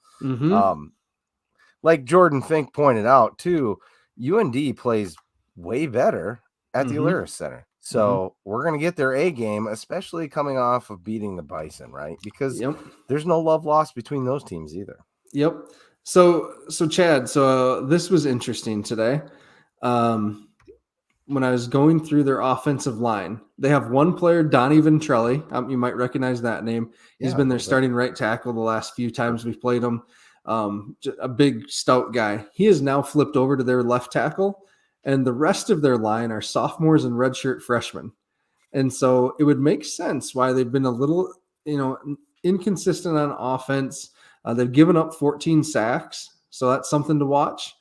like Jordan Fink pointed out too, UND plays way better at the Alaris Center. So we're going to get their A game, especially coming off of beating the Bison, right? Because there's no love lost between those teams either. Yep. So Chad, this was interesting today. When I was going through their offensive line, they have one player, Donnie Ventrelli. You might recognize that name. He's been their starting right tackle the last few times we've played him. A big, stout guy. He is now flipped over to their left tackle, and the rest of their line are sophomores and redshirt freshmen. And so it would make sense why they've been a little, inconsistent on offense. They've given up 14 sacks, so that's something to watch.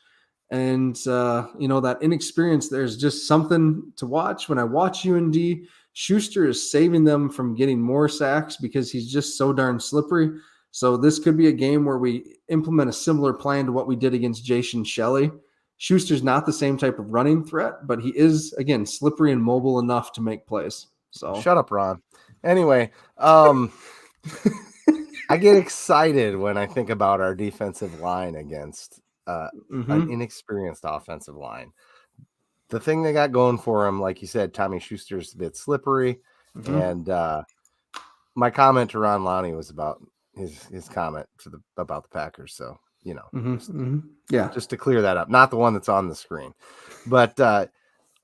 And that inexperience, there's just something to watch. When I watch UND, Schuster is saving them from getting more sacks because he's just so darn slippery. So this could be a game where we implement a similar plan to what we did against Jason Shelley. Schuster's not the same type of running threat, but he is, again, slippery and mobile enough to make plays. So shut up, Ron. Anyway, I get excited when I think about our defensive line against an inexperienced offensive line. The thing they got going for him, like you said, Tommy Schuster's a bit slippery. And my comment to Ron Lonnie was about his comment about the Packers. So, just to clear that up, not the one that's on the screen, but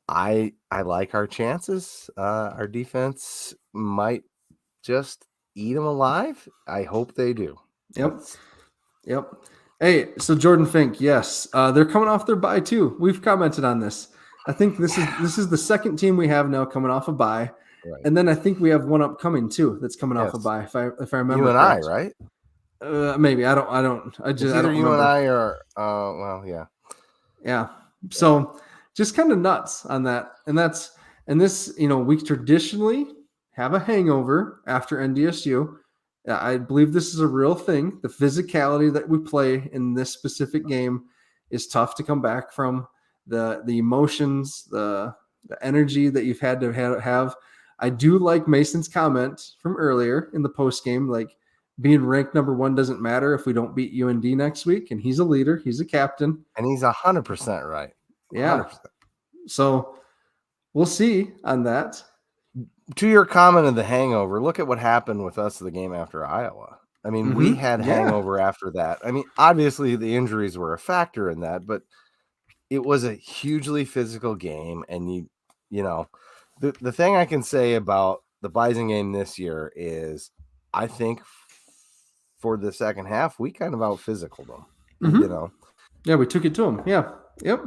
I like our chances. Our defense might just eat them alive. I hope they do. Yep. Hey, so Jordan Fink, yes, they're coming off their bye too. We've commented on this. I think this is the second team we have now coming off a bye, right. And then I think we have one upcoming too that's coming off a bye. If I remember, you and correct. I, right? Maybe I don't. It's either you remember. And I or yeah. So just kind of nuts on that, and this we traditionally have a hangover after NDSU. I believe this is a real thing. The physicality that we play in this specific game is tough to come back from. The emotions, the energy that you've had to have. I do like Mason's comment from earlier in the post game, like being ranked number 1 doesn't matter if we don't beat UND next week. And he's a leader, he's a captain, and he's 100% right. 100%. Yeah. So we'll see on that. To your comment of the hangover, look at what happened with us the game after Iowa. I mean, we had hangover after that. I mean, obviously the injuries were a factor in that, but it was a hugely physical game. And the thing I can say about the Bison game this year is I think for the second half, we kind of out physicaled them, Yeah, we took it to them. Yeah. Yep.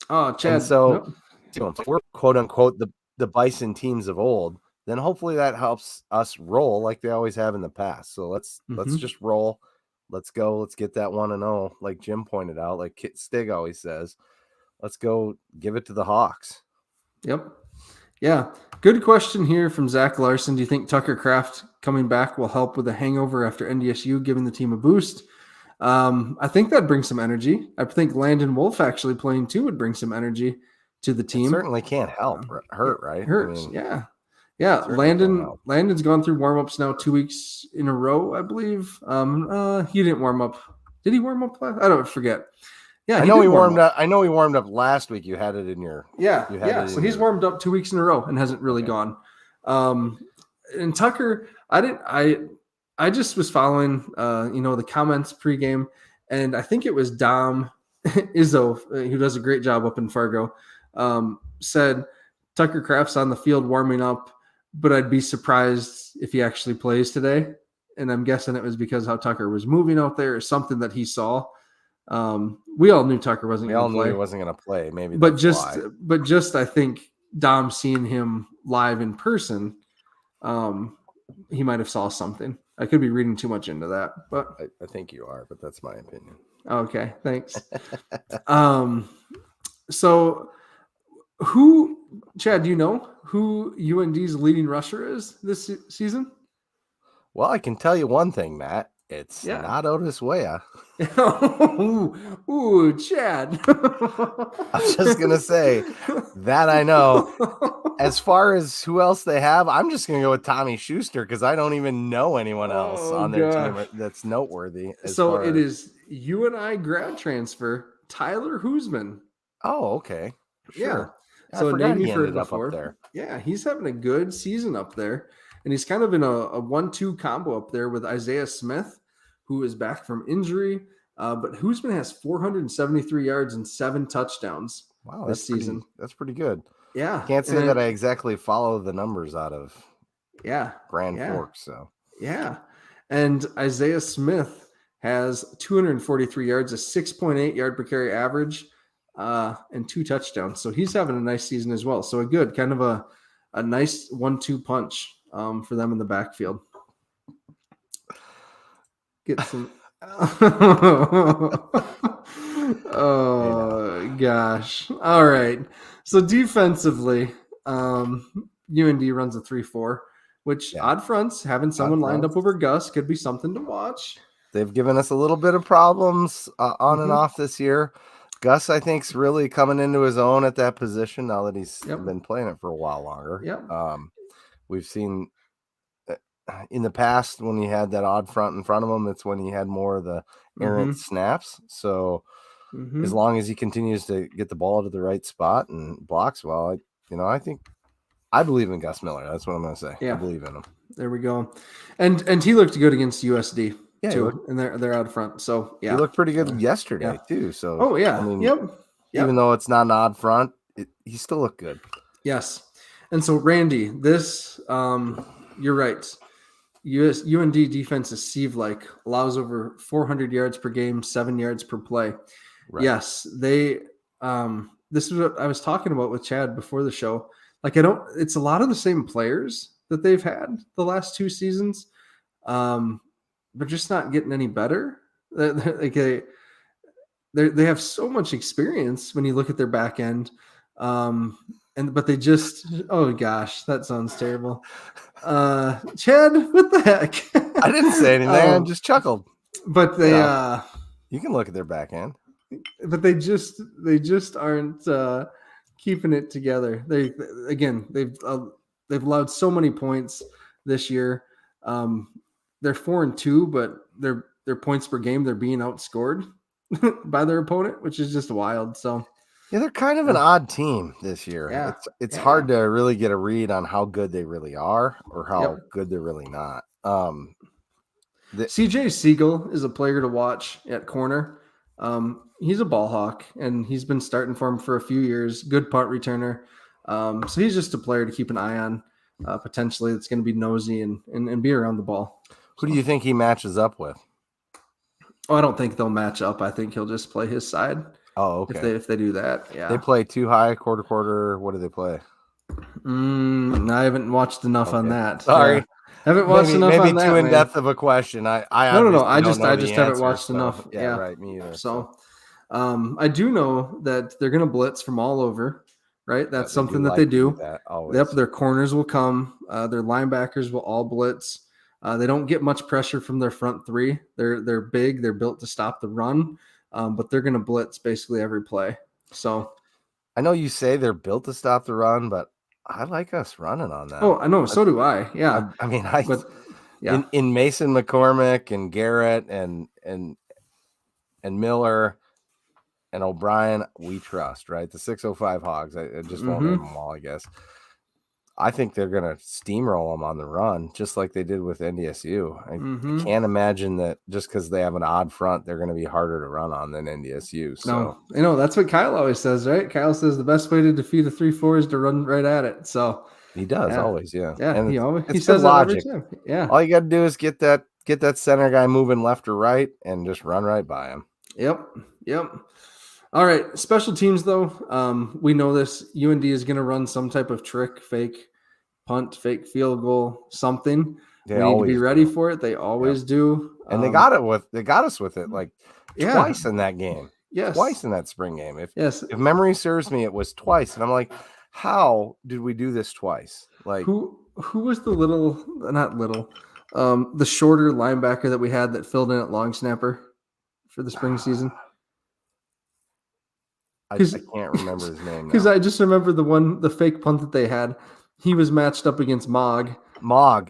Oh, Chad. And so, if we're quote unquote the Bison teams of old, then hopefully that helps us roll like they always have in the past. So let's just roll. Let's go. Let's get that 1-0, like Jim pointed out, like Kit Stig always says. Let's go give it to the Hawks. Yep. Yeah. Good question here from Zach Larson. Do you think Tucker Kraft coming back will help with the hangover after NDSU, giving the team a boost? I think that brings some energy. I think Landon Wolf actually playing too would bring some energy to the team. It certainly can't help hurt, right? It hurts. Yeah. Landon's gone through warm-ups now 2 weeks in a row, I believe. He didn't warm up. Did he warm up last? I don't forget. Yeah, I know he warmed up. I know he warmed up last week. You had it in your So he's warmed up 2 weeks in a row and hasn't really gone. And Tucker, I just was following the comments pregame, and I think it was Dom Izzo, who does a great job up in Fargo, said Tucker Kraft's on the field warming up, but I'd be surprised if he actually plays today. And I'm guessing it was because how Tucker was moving out there or something that he saw. We all knew Tucker wasn't going to play. We all knew he wasn't going to play. Maybe, but just I think Dom seeing him live in person, he might have saw something. I could be reading too much into that, but I think you are. But that's my opinion. Okay, thanks. So, Chad? Do you know who UND's leading rusher is this season? Well, I can tell you one thing, Matt. It's not Otis Weah. Ooh, Chad. I'm just going to say that I know. As far as who else they have, I'm just going to go with Tommy Schuster because I don't even know anyone else on their team that's noteworthy. So it is UNI grad transfer, Tyler Hoosman. Oh, okay. Sure. Yeah. So a name you've heard before. Up there. Yeah, he's having a good season up there. And he's kind of in a 1-2 combo up there with Isaiah Smith, who is back from injury. But Hoosman has 473 yards and 7 touchdowns this season. That's pretty good. Yeah. Can't say that I exactly follow the numbers out of Grand Forks. So yeah. And Isaiah Smith has 243 yards, a 6.8 yard per carry average. and 2 touchdowns. So he's having a nice season as well. So a good kind of a nice 1-2 punch for them in the backfield. Get some. Oh gosh. All right. So defensively, UND runs a 3-4, which odd fronts, having someone lined up over Gus could be something to watch. They've given us a little bit of problems on and off this year. Gus, I think, is really coming into his own at that position now that he's been playing it for a while longer. We've seen in the past when he had that odd front in front of him, it's when he had more of the errant snaps. So as long as he continues to get the ball to the right spot and blocks well, I believe in Gus Miller. That's what I'm going to say. I believe in him. There we go. And he looked good against USD too, and they're out front. So he looked pretty good yesterday too. So I mean, even though it's not an odd front, he still looked good. Yes. And so Randy, this you're right. UND defense is sieve-like, allows over 400 yards per game, 7 yards per play. Right. Yes, they. This is what I was talking about with Chad before the show. Like it's a lot of the same players that they've had the last 2 seasons, but just not getting any better. Like they have so much experience when you look at their back end, but they just, oh gosh, that sounds terrible. Chad, what the heck? I didn't say anything. I just chuckled. But they, you can look at their back end, but they just aren't keeping it together. They've allowed so many points this year. They're 4-2, but their points per game, they're being outscored by their opponent, which is just wild. So they're kind of an odd team this year. Yeah. It's hard to really get a read on how good they really are or how good they're really not. CJ Siegel is a player to watch at corner. He's a ball hawk, and he's been starting for him for a few years. Good punt returner. So he's just a player to keep an eye on, potentially. That's going to be nosy and be around the ball. Who do you think he matches up with? Oh, I don't think they'll match up. I think he'll just play his side. Oh, okay. If they do that, They play too high, quarter. What do they play? I haven't watched enough on that. Sorry. I haven't watched enough on that. Maybe too in depth of a question. No. I just haven't watched enough. Yeah, right. Me either. So, I do know that they're going to blitz from all over, right? That's something that they do. Yep. Their corners will come. Their linebackers will all blitz. They don't get much pressure from their front 3. They're big. They're built to stop the run, but they're going to blitz basically every play. So, I know you say they're built to stop the run, but I like us running on that. Oh, I know. So do I. Yeah. In Mason McCormick and Garrett and Miller and O'Brien, we trust, right? The 605 Hogs. I just won't name them all, I guess. I think they're going to steamroll them on the run, just like they did with NDSU. I can't imagine that just because they have an odd front, they're going to be harder to run on than NDSU. So. No, that's what Kyle always says, right? Kyle says the best way to defeat a 3-4 is to run right at it. So he does always, yeah. And he says logic. That every time. Yeah. All you got to do is get that center guy moving left or right and just run right by him. Yep. All right. Special teams, though. We know this. UND is going to run some type of trick, fake punt, fake field goal, something. We need to be ready for it. They always do. And they got us with it like twice in that game. Yes. Twice in that spring game. If memory serves me, it was twice. And I'm like, how did we do this twice? Like who was the the shorter linebacker that we had that filled in at long snapper for the spring season? I can't remember his name because I just remember the fake punt that they had. He was matched up against Mog.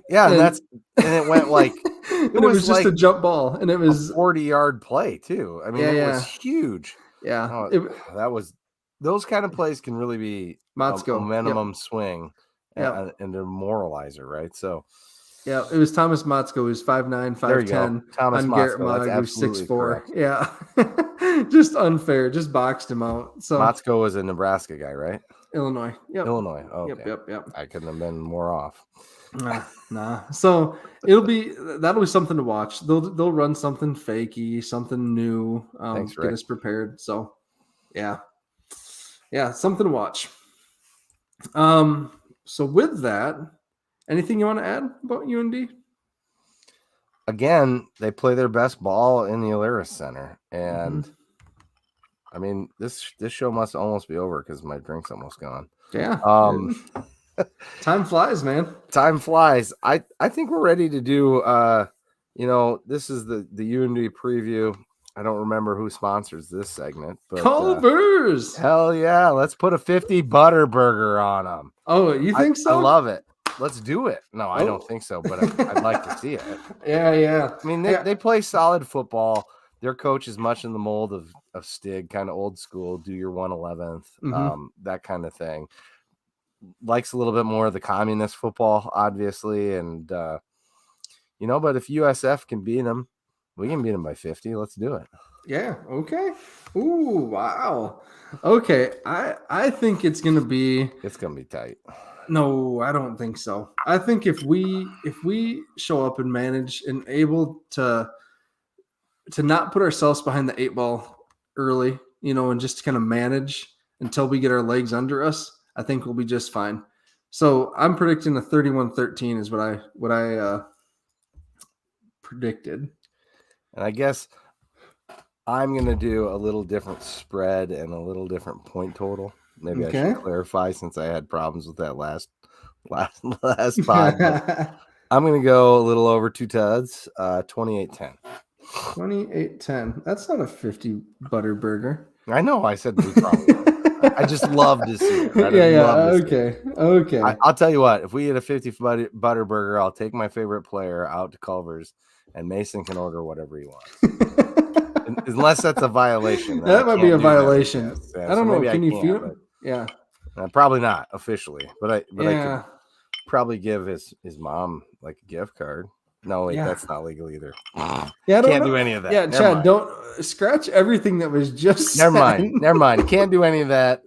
Yeah, and it went like it was just like a jump ball, and it was a 40-yard play too. I mean, it was huge. Yeah, that was those kind of plays can really be Matsko, a minimum swing and a demoralizer, right? So. Yeah, it was Thomas Matsko, who's 5'9", 5'10", Thomas on Matsko, Garrett Mog, who's 6'4". Yeah, just unfair. Just boxed him out. So Matsko was a Nebraska guy, right? Illinois. Yep. Illinois. Okay. Yep. I couldn't have been more off. Nah. So that'll be something to watch. They'll run something fakey, something new. Thanks, get us prepared. So, yeah. Yeah, something to watch. So with that, anything you want to add about UND? Again, they play their best ball in the Alerus Center, and I mean this show must almost be over because my drink's almost gone. Yeah. Time flies, man. Time flies. I think we're ready to do. This is the UND preview. I don't remember who sponsors this segment, but Culver's. Hell yeah, let's put a 50 butter burger on them. Oh, you think so? I love it. Let's do it. No, I don't think so, but I'd like to see it. Yeah. I mean, they play solid football. Their coach is much in the mold of Stig, kind of old school, do your 111th, that kind of thing. Likes a little bit more of the communist football, obviously. And, but if USF can beat them, we can beat them by 50. Let's do it. Yeah. Okay. Ooh, wow. Okay. I think it's gonna be tight. No, I don't think so. I think if we show up and manage and able to not put ourselves behind the 8-ball early, and just kind of manage until we get our legs under us, I think we'll be just fine. So I'm predicting a 31-13 is what I predicted. And I guess I'm going to do a little different spread and a little different point total. Maybe I should clarify since I had problems with that last pod. I'm going to go a little over 2 tuds, 28-10. 28-10. That's not a 50 butter burger. I know. I said we probably. I just love to see it. Okay. I'll tell you what. If we get a 50 butter burger, I'll take my favorite player out to Culver's, and Mason can order whatever he wants. Unless that's a violation. That might be a violation. I don't know. Can you feel it? Yeah. Probably not officially, but I could probably give his mom like a gift card. No, wait, that's not legal either. Yeah, can't do any of that. Yeah, Chad, don't scratch everything that was just Never mind. Can't do any of that.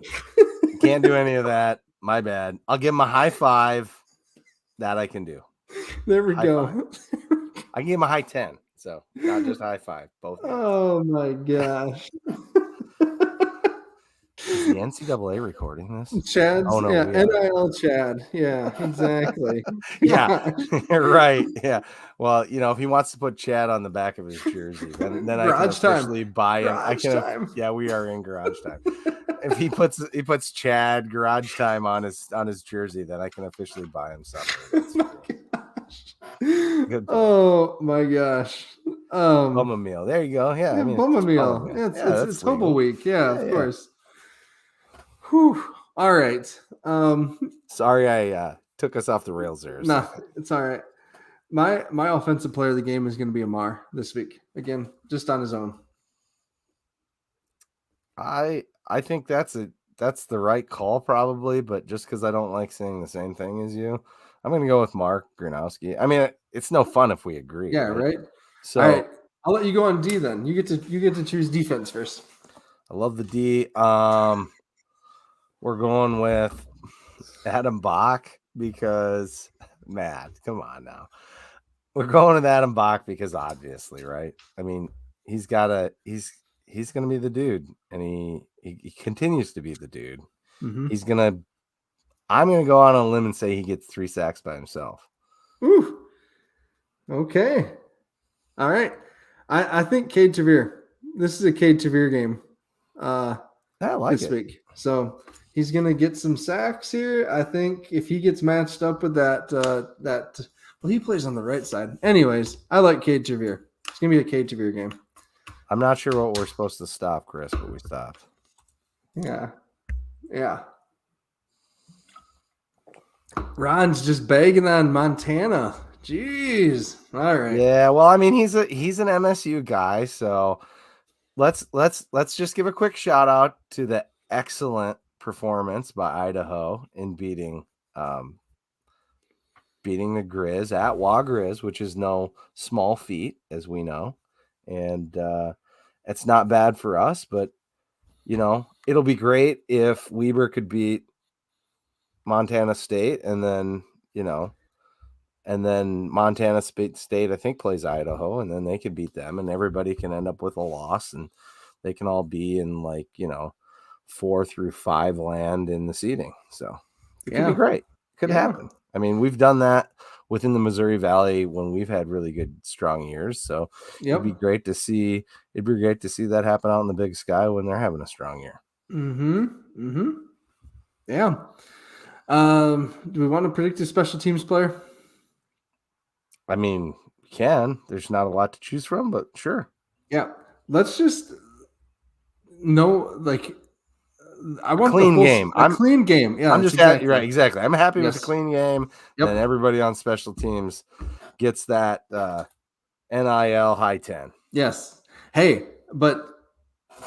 Can't do any of that. My bad. I'll give him a high 5. That I can do. There we go. I can give him a high 10. So not just high 5. Both. Oh my gosh. Is the NCAA recording this? Chad's NIL Chad. Yeah, exactly. Yeah, right. Yeah. Well, if he wants to put Chad on the back of his jersey, then I can officially buy him. Yeah, we are in garage time. If he puts Chad garage time on his jersey, then I can officially buy him something. Oh my gosh. Bumma meal. There you go. Yeah. Bumma meal. It's Hobo Week. Yeah, of course. Whew. All right. Sorry I took us off the rails there. No, it's all right. My offensive player of the game is going to be Amar this week. Again, just on his own. I think that's the right call probably, but just because I don't like saying the same thing as you, I'm going to go with Mark Gronowski. I mean, it's no fun if we agree. Yeah, right? So all right. I'll let you go on D then. You get to choose defense first. I love the D. We're going with Adam Bach because, Matt, come on now. We're going with Adam Bach because obviously, right? I mean, he's going to be the dude, and he continues to be the dude. Mm-hmm. I'm going to go out on a limb and say he gets 3 sacks by himself. Ooh. Okay. All right. I think Cade Tavere. This is a Cade Tavere game. I like this week. So he's going to get some sacks here. I think if he gets matched up with that, he plays on the right side. Anyways, I like Cade Tavere. It's going to be a Cade Tavere game. I'm not sure what we're supposed to stop, Chris, but we stopped. Yeah. Ron's just begging on Montana. Jeez. All right. Yeah, well, I mean, he's an MSU guy, so let's just give a quick shout out to the excellent performance by Idaho in beating the Grizz at Wa Grizz, which is no small feat, as we know. And it's not bad for us, but it'll be great if Weber could beat Montana State, and then Montana State I think plays Idaho, and then they could beat them, and everybody can end up with a loss, and they can all be in 4 through 5 land in the seeding. So it could Yeah. be great. Could Yeah. happen. I mean, we've done that within the Missouri Valley when we've had really good, strong years. So it'd be great to see. It'd be great to see that happen out in the Big Sky when they're having a strong year. Yeah. Do we want to predict a special teams player? I mean, we can. There's not a lot to choose from, but sure. Yeah. Let's just I want clean game. A clean game. Yeah, I'm just happy. Right, exactly. I'm happy with a clean game. Yep. Then everybody on special teams gets that NIL high 10. Yes. Hey, but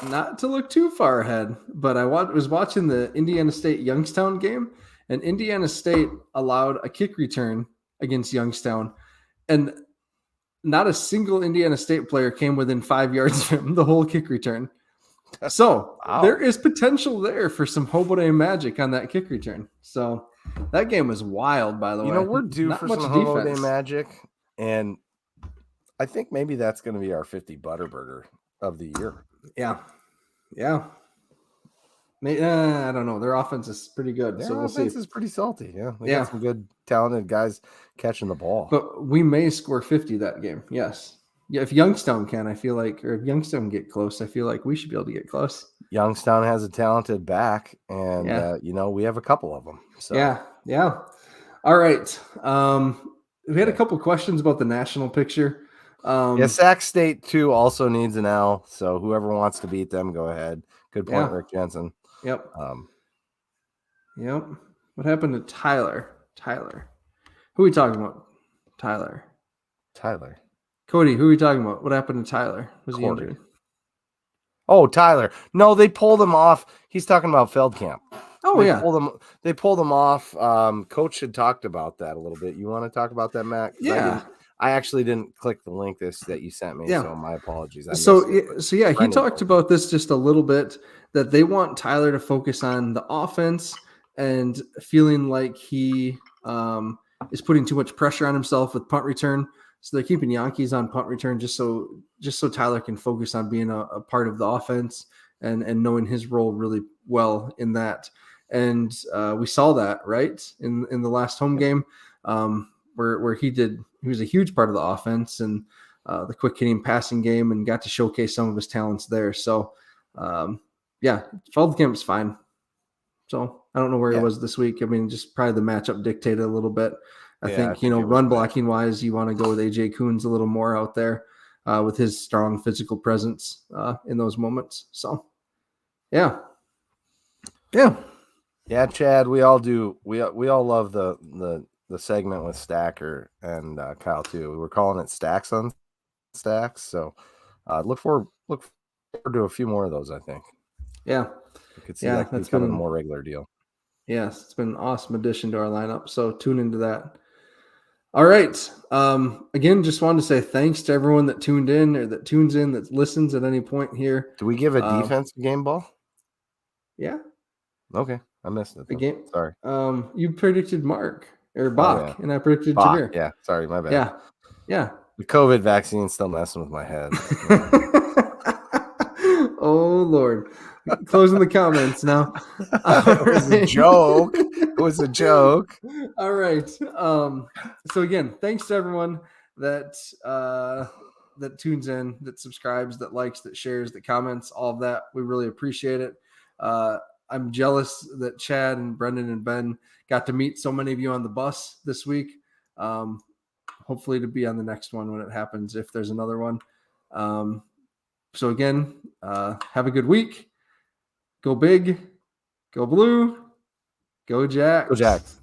not to look too far ahead, but I was watching the Indiana State Youngstown game, and Indiana State allowed a kick return against Youngstown, and not a single Indiana State player came within 5 yards of him the whole kick return. So there is potential there for some Hobode magic on that kick return. So that game was wild, by the way. We're due for some Hobode magic, and I think maybe that's going to be our 50 Butterburger of the year. Yeah. I don't know. Their offense is pretty good. Their so we'll offense see. Is pretty salty. Yeah. They got some good, talented guys catching the ball. But we may score 50 that game. Yes. Yeah. If Youngstown can, I feel like, or if Youngstown get close, I feel like we should be able to get close. Youngstown has a talented back, and we have a couple of them. So yeah. All right. We had a couple questions about the national picture. Sac State too also needs an L. So whoever wants to beat them, go ahead. Good point, Rick Jensen. Yep. What happened to Tyler? Who are we talking about? Tyler. Cody, who are we talking about? What happened to Tyler? Was he injured? Oh, Tyler. No, they pulled him off. He's talking about Feldkamp. Oh, They pulled him off. Coach had talked about that a little bit. You want to talk about that, Matt? Yeah. I actually didn't click the link that you sent me, so my apologies. He talked about this just a little bit, that they want Tyler to focus on the offense and feeling like he is putting too much pressure on himself with punt return. So they're keeping Yankees on punt return just so Tyler can focus on being a part of the offense and knowing his role really well in that. And we saw that right in the last home game where he was a huge part of the offense and the quick hitting passing game, and got to showcase some of his talents there. So Feldkamp was fine. So I don't know where he was this week. I mean, just probably the matchup dictated a little bit. I think run blocking wise, you want to go with AJ Coons a little more out there with his strong physical presence in those moments. So, yeah, Chad. We all do. We all love the segment with Stacker and Kyle too. We were calling it Stacks on Stacks. So look forward to a few more of those. I think. Yeah, you could see that becoming a more regular deal. Yes, it's been an awesome addition to our lineup. So tune into that. All right. Again, just wanted to say thanks to everyone that tuned in or that tunes in, that listens at any point here. Do we give a defensive game ball? Yeah. Okay. I missed it. Again. Sorry. You predicted Mark or Bach, and I predicted Jameer. Yeah. Sorry. My bad. Yeah. The COVID vaccine's still messing with my head. Oh, Lord. Closing the comments now. It was a joke. It was a joke. All right. So again, thanks to everyone that tunes in, that subscribes, that likes, that shares, that comments, all of that. We really appreciate it. I'm jealous that Chad and Brendan and Ben got to meet so many of you on the bus this week. Hopefully to be on the next one when it happens, if there's another one. So again, have a good week. Go big, go blue, go Jacks. Go Jacks.